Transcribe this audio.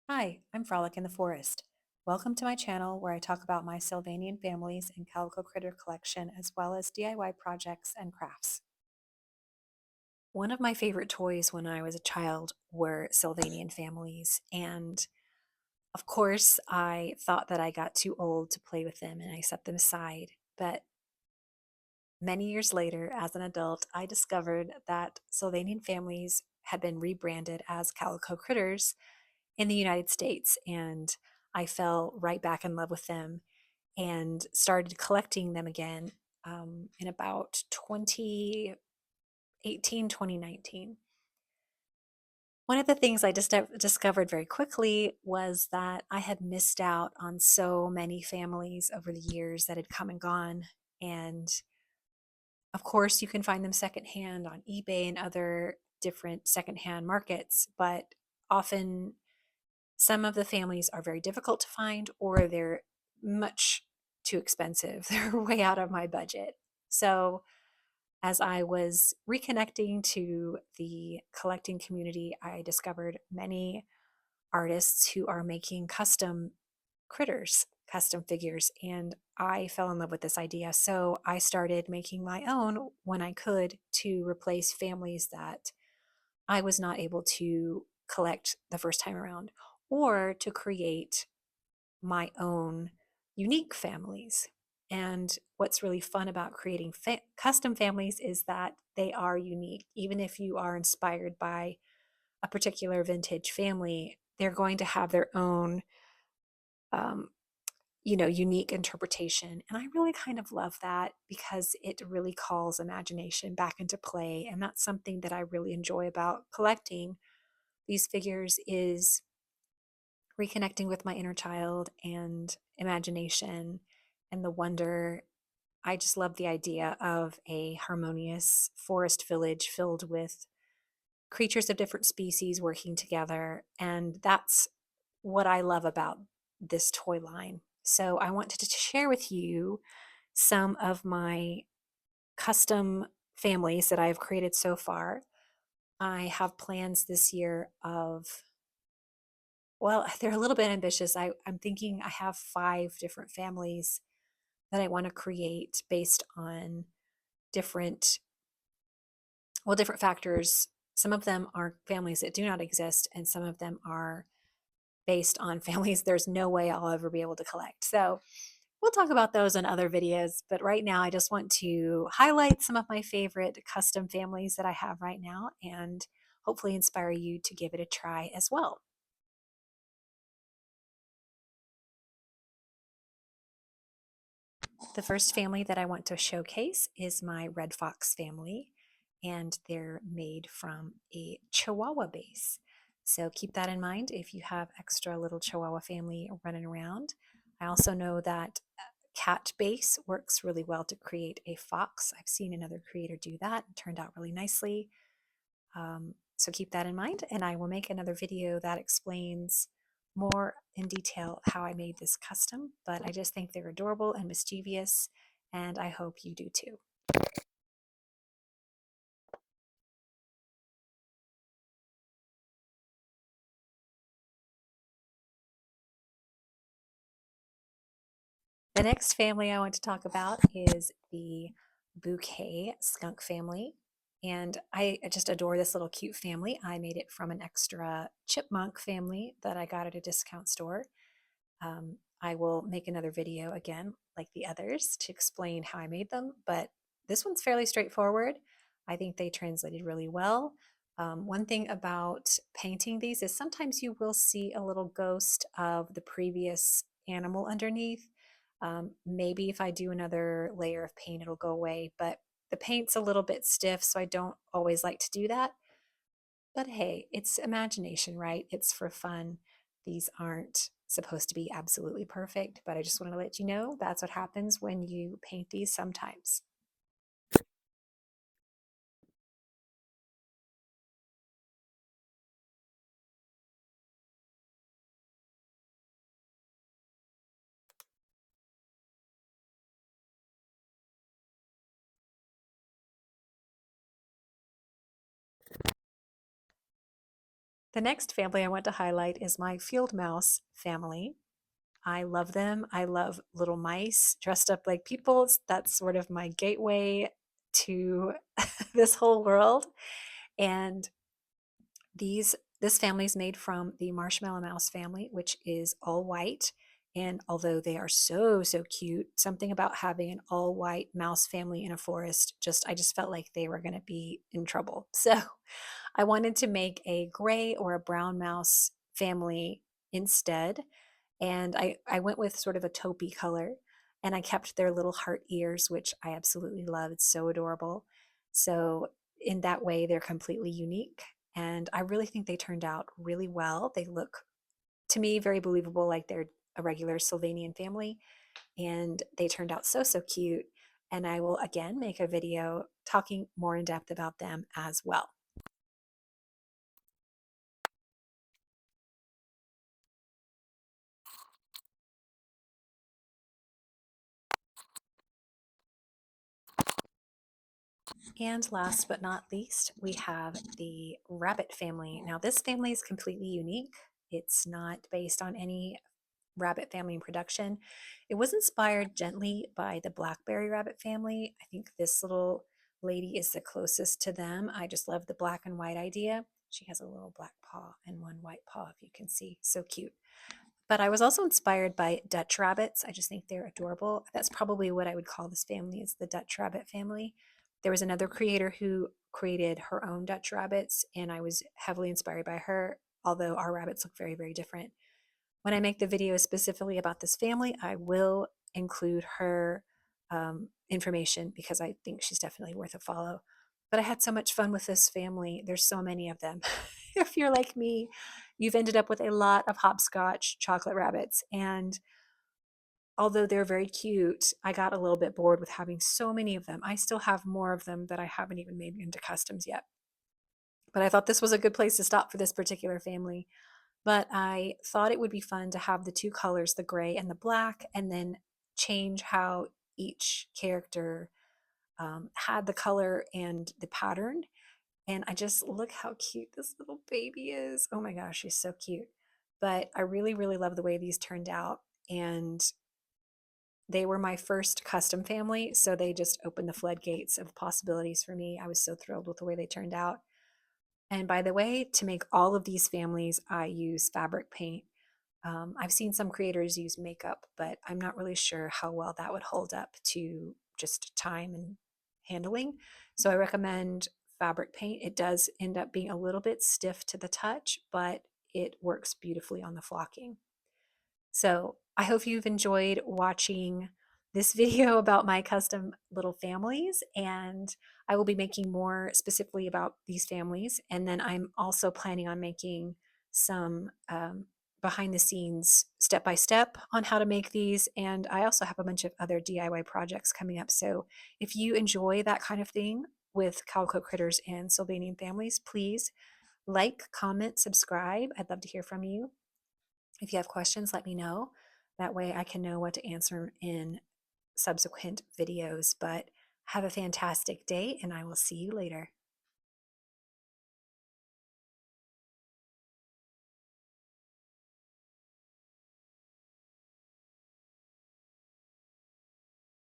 Hi, I'm Frolic in the Forest. Welcome to my channel where I talk about my Sylvanian Families and Calico Critter collection as well as DIY projects and crafts. One of my favorite toys when I was a child were Sylvanian Families, and of course I thought that I got too old to play with them and I set them aside. But many years later, as an adult, I discovered that Sylvanian Families had been rebranded as Calico Critters in the United States, and I fell right back in love with them and started collecting them again in about 2018, 2019. One of the things I just discovered very quickly was that I had missed out on so many families over the years that had come and gone. And of course, you can find them secondhand on eBay and other different secondhand markets, but often some of the families are very difficult to find or they're much too expensive. They're way out of my budget. So, as I was reconnecting to the collecting community, I discovered many artists who are making custom critters, custom figures, and I fell in love with this idea. So, I started making my own when I could to replace families that I was not able to collect the first time around, or to create my own unique families. And what's really fun about creating custom families is that they are unique. Even if you are inspired by a particular vintage family, they're going to have their own, um, unique interpretation. And I really kind of love that because it really calls imagination back into play. And that's something that I really enjoy about collecting these figures is reconnecting with my inner child and imagination and the wonder. I just love the idea of a harmonious forest village filled with creatures of different species working together. And that's what I love about this toy line. So I wanted to share with you some of my custom families that I've created so far. I have plans this year of, well, they're a little bit ambitious. I'm thinking I have 5 different families that I want to create based on different, well, different factors. Some of them are families that do not exist, and some of them are based on families there's no way I'll ever be able to collect. So we'll talk about those in other videos, but right now I just want to highlight some of my favorite custom families that I have right now and hopefully inspire you to give it a try as well. The first family that I want to showcase is my Red Fox family, and they're made from a Chihuahua base. So keep that in mind if you have extra little Chihuahua family running around. I also know that cat base works really well to create a fox. I've seen another creator do that. It turned out really nicely. So keep that in mind, and I will make another video that explains more in detail how I made this custom, but I just think they're adorable and mischievous, and I hope you do too. The next family I want to talk about is the Bouquet skunk family. And I just adore this little cute family. I made it from an extra chipmunk family that I got at a discount store. I will make another video again, like the others, to explain how I made them, but this one's fairly straightforward. I think they translated really well. One thing about painting these is sometimes you will see a little ghost of the previous animal underneath. Maybe if I do another layer of paint, it'll go away, but the paint's a little bit stiff, so I don't always like to do that. But hey, it's imagination, right? It's for fun. These aren't supposed to be absolutely perfect, but I just want to let you know that's what happens when you paint these sometimes. The next family I want to highlight is my field mouse family. I love them. I love little mice dressed up like people. That's sort of my gateway to this whole world. And this family is made from the marshmallow mouse family, which is all white. And although they are so cute, something about having an all white mouse family in a forest, I just felt like they were going to be in trouble. So I wanted to make a gray or a brown mouse family instead. And I went with sort of a taupey color, and I kept their little heart ears, which I absolutely love. It's so adorable. So in that way, they're completely unique. And I really think they turned out really well. They look, to me, very believable, like they're a regular Sylvanian family. And they turned out so cute. And I will again make a video talking more in depth about them as well. And last but not least, we have the rabbit family. Now, this family is completely unique. It's not based on any rabbit family in production. It was inspired gently by the blackberry rabbit family. I think this little lady is the closest to them. I just love the black and white idea. She has a little black paw and one white paw, if you can see. So cute. But I was also inspired by Dutch rabbits. I just think they're adorable. That's probably what I would call this family, is the Dutch rabbit family. There was another creator who created her own Dutch rabbits, and I was heavily inspired by her, although our rabbits look very different. When I make the video specifically about this family, I will include her information because I think she's definitely worth a follow. But I had so much fun with this family. There's so many of them. If you're like me, you've ended up with a lot of hopscotch chocolate rabbits. And although they're very cute, I got a little bit bored with having so many of them. I still have more of them that I haven't even made into customs yet. But I thought this was a good place to stop for this particular family. But I thought it would be fun to have the two colors, the gray and the black, and then change how each character had the color and the pattern. And I just look how cute this little baby is. Oh my gosh, she's so cute. But I really love the way these turned out. And they were my first custom family, so they just opened the floodgates of possibilities for me. I was so thrilled with the way they turned out. And by the way, to make all of these families, I use fabric paint. I've seen some creators use makeup, but I'm not really sure how well that would hold up to just time and handling. So I recommend fabric paint. It does end up being a little bit stiff to the touch, but it works beautifully on the flocking. So I hope you've enjoyed watching this video about my custom little families, and I will be making more specifically about these families. And then I'm also planning on making some behind the scenes step by step on how to make these. And I also have a bunch of other DIY projects coming up. So if you enjoy that kind of thing with Calico Critters and Sylvanian Families, please like, comment, subscribe. I'd love to hear from you. If you have questions, let me know. That way I can know what to answer in subsequent videos. But have a fantastic day, and I will see you later.